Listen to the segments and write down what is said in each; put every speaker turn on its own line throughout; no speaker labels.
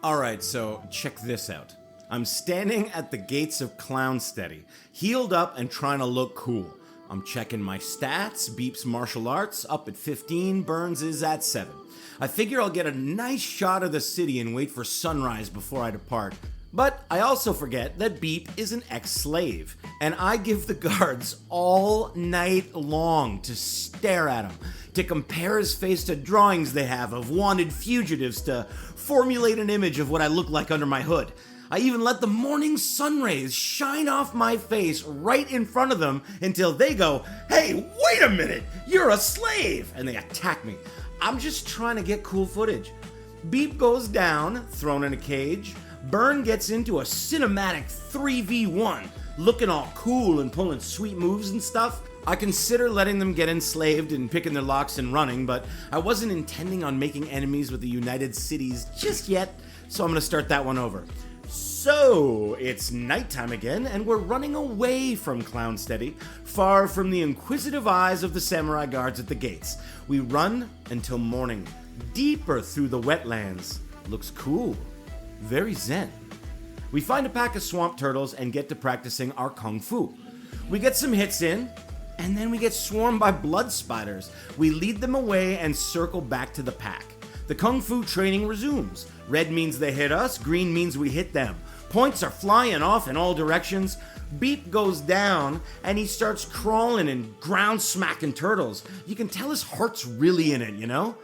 Alright, so check this out. I'm standing at the gates of Clownsteady, healed up and trying to look cool. I'm checking my stats, Beep's martial arts up at 15, Burns is at 7. I figure I'll get a nice shot of the city and wait for sunrise before I depart. But I also forget that Beep is an ex-slave, and I give the guards all night long to stare at him, to compare his face to drawings they have of wanted fugitives, to formulate an image of what I look like under my hood. I even let the morning sun rays shine off my face right in front of them until they go, "Hey, wait a minute, you're a slave!" and they attack me. I'm just trying to get cool footage. Beep goes down, thrown in a cage. Burn gets into a cinematic 3v1, looking all cool and pulling sweet moves and stuff. I consider letting them get enslaved and picking their locks and running, but I wasn't intending on making enemies with the United Cities just yet, so I'm gonna start that one over. So, it's nighttime again, and we're running away from Clownsteady, far from the inquisitive eyes of the samurai guards at the gates. We run until morning, deeper through the wetlands. Looks cool. Very zen. We find a pack of swamp turtles and get to practicing our kung fu. We get some hits in, and then we get swarmed by blood spiders. We lead them away and circle back to the pack. The kung fu training resumes. Red means they hit us, green means we hit them. Points are flying off in all directions. Beep goes down, and he starts crawling and ground smacking turtles. You can tell his heart's really in it, you know?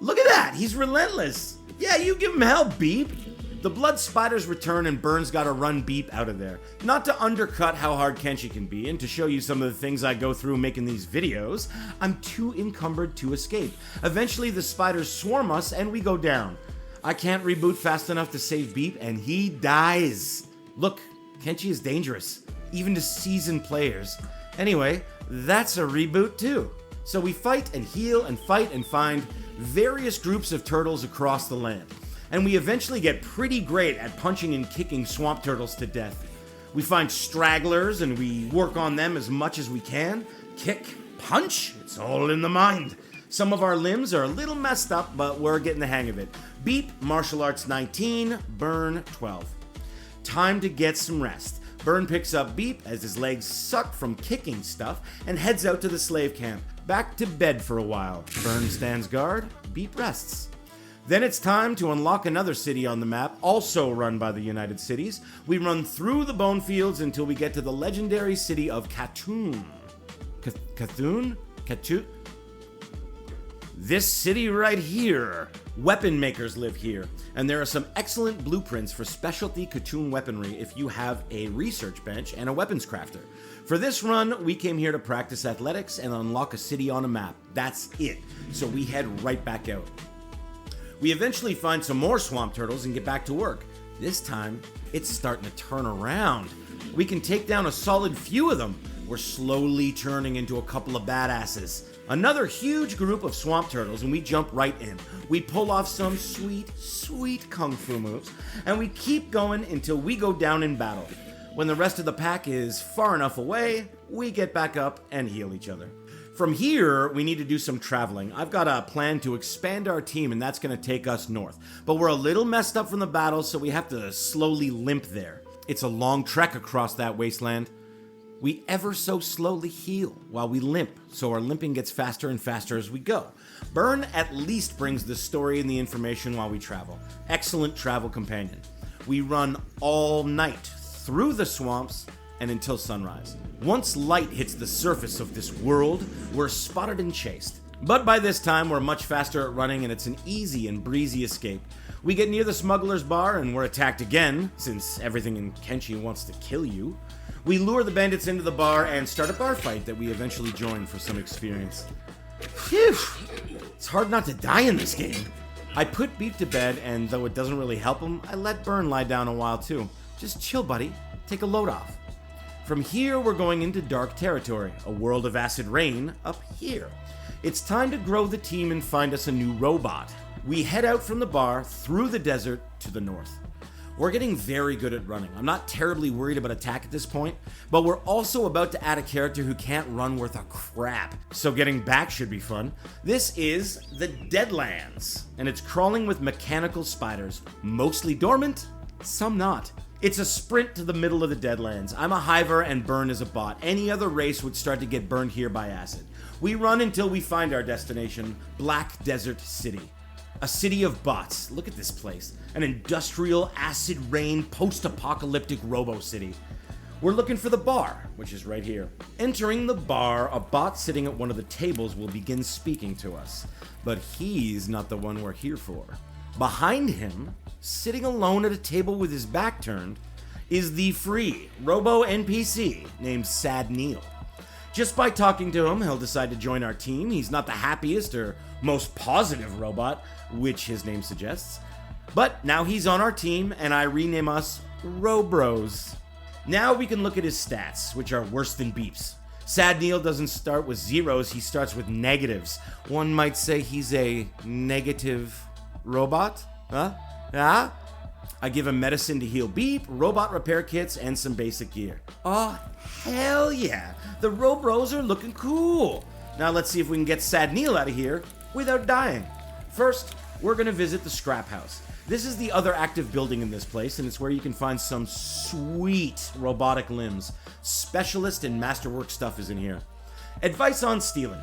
Look at that, he's relentless. Yeah, you give him hell, Beep. The blood spiders return and Burns gotta run Beep out of there. Not to undercut how hard Kenshi can be and to show you some of the things I go through making these videos, I'm too encumbered to escape. Eventually the spiders swarm us and we go down. I can't reboot fast enough to save Beep and he dies. Look, Kenshi is dangerous, even to seasoned players. Anyway, that's a reboot too. So we fight and heal and fight and find various groups of turtles across the land. And we eventually get pretty great at punching and kicking swamp turtles to death. We find stragglers and we work on them as much as we can. Kick, punch, it's all in the mind. Some of our limbs are a little messed up, but we're getting the hang of it. Beep, martial arts 19, Burn 12. Time to get some rest. Burn picks up Beep as his legs suck from kicking stuff and heads out to the slave camp. Back to bed for a while. Burn stands guard, Beep rests. Then it's time to unlock another city on the map, also run by the United Cities. We run through the bone fields until we get to the legendary city of Katoon. Katoon? This city right here. Weapon makers live here, and there are some excellent blueprints for specialty Katoon weaponry if you have a research bench and a weapons crafter. For this run, we came here to practice athletics and unlock a city on a map. That's it. So we head right back out. We eventually find some more swamp turtles and get back to work. This time, it's starting to turn around. We can take down a solid few of them. We're slowly turning into a couple of badasses. Another huge group of swamp turtles and we jump right in. We pull off some sweet kung fu moves and we keep going until we go down in battle. When the rest of the pack is far enough away, we get back up and heal each other. From here, we need to do some traveling. I've got a plan to expand our team, and that's going to take us north. But we're a little messed up from the battle, so we have to slowly limp there. It's a long trek across that wasteland. We ever so slowly heal while we limp, so our limping gets faster and faster as we go. Burn at least brings the story and the information while we travel. Excellent travel companion. We run all night through the swamps and until sunrise. Once light hits the surface of this world, we're spotted and chased. But by this time, we're much faster at running and it's an easy and breezy escape. We get near the smuggler's bar and we're attacked again, since everything in Kenshi wants to kill you. We lure the bandits into the bar and start a bar fight that we eventually join for some experience. Phew! It's hard not to die in this game. I put Beep to bed, and though it doesn't really help him, I let Burn lie down a while too. Just chill, buddy. Take a load off. From here, we're going into dark territory, a world of acid rain up here. It's time to grow the team and find us a new robot. We head out from the bar through the desert to the north. We're getting very good at running. I'm not terribly worried about attack at this point, but we're also about to add a character who can't run worth a crap. So getting back should be fun. This is the Deadlands, and it's crawling with mechanical spiders, mostly dormant, some not. It's a sprint to the middle of the Deadlands. I'm a Hiver and Burn is a bot. Any other race would start to get burned here by acid. We run until we find our destination, Black Desert City. A city of bots. Look at this place. An industrial, acid rain, post-apocalyptic robo-city. We're looking for the bar, which is right here. Entering the bar, a bot sitting at one of the tables will begin speaking to us. But he's not the one we're here for. Behind him, sitting alone at a table with his back turned, is the free robo NPC named SadNeil. Just by talking to him, he'll decide to join our team. He's not the happiest or most positive robot, which his name suggests. But now he's on our team, and I rename us Robros. Now we can look at his stats, which are worse than Beep's. SadNeil doesn't start with zeros, he starts with negatives. One might say he's a negative robot? Huh? Ah? I give him medicine to heal Beep, robot repair kits, and some basic gear. Oh, hell yeah! The Robros are looking cool! Now let's see if we can get SadNeil out of here without dying. First, we're gonna visit the scrap house. This is the other active building in this place, and it's where you can find some sweet robotic limbs. Specialist and masterwork stuff is in here. Advice on stealing.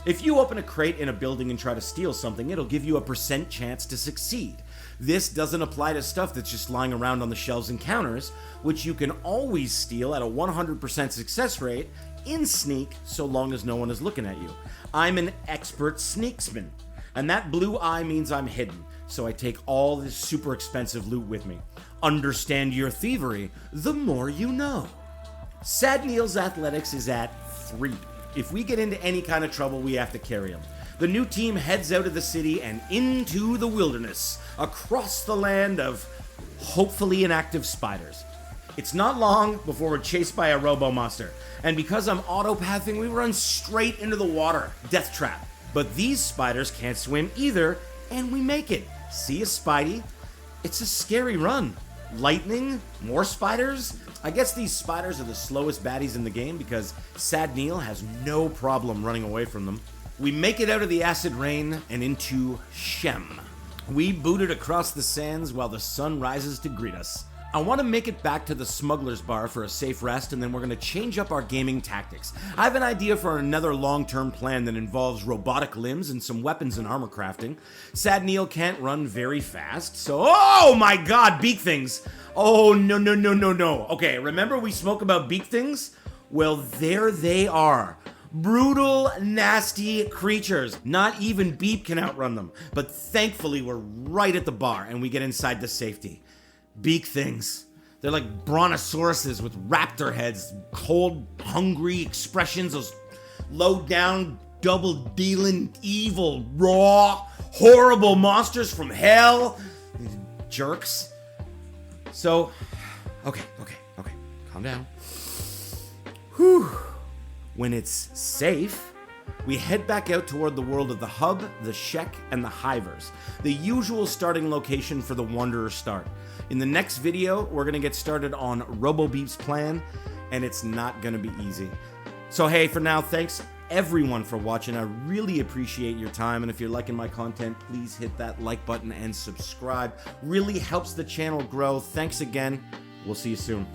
If you open a crate in a building and try to steal something, it'll give you a % chance to succeed. This doesn't apply to stuff that's just lying around on the shelves and counters, which you can always steal at a 100% success rate in sneak, so long as no one is looking at you. I'm an expert sneaksman, and that blue eye means I'm hidden, so I take all this super expensive loot with me. Understand your thievery, the more you know. SadNeil's athletics is at 3. If we get into any kind of trouble, we have to carry him. The new team heads out of the city and into the wilderness, across the land of hopefully inactive spiders. It's not long before we're chased by a robo monster, and because I'm autopathing, we run straight into the water. Death trap. But these spiders can't swim either, and we make it. See a Spidey? It's a scary run. Lightning? More spiders? I guess these spiders are the slowest baddies in the game because SadNeil has no problem running away from them. We make it out of the acid rain and into Shem. We booted across the sands while the sun rises to greet us. I want to make it back to the smuggler's bar for a safe rest, and then we're going to change up our gaming tactics. I have an idea for another long-term plan that involves robotic limbs and some weapons and armor crafting. SadNeil can't run very fast, so... Oh my god, beak things! Oh, no. Okay, remember we spoke about beak things? Well, there they are. Brutal, nasty creatures. Not even Beep can outrun them. But thankfully, we're right at the bar, and we get inside to safety. Beak things. They're like brontosauruses with raptor heads, cold, hungry expressions, those low-down, double-dealing, evil, raw, horrible monsters from hell. Jerks. So, okay. Calm down. Whew. When it's safe, we head back out toward the world of the Hub, the Shek, and the Hivers, the usual starting location for the Wanderer start. In the next video, we're going to get started on RoboBeep's plan, and it's not going to be easy. So hey, for now, thanks everyone for watching. I really appreciate your time, and if you're liking my content, please hit that like button and subscribe. Really helps the channel grow. Thanks again. We'll see you soon.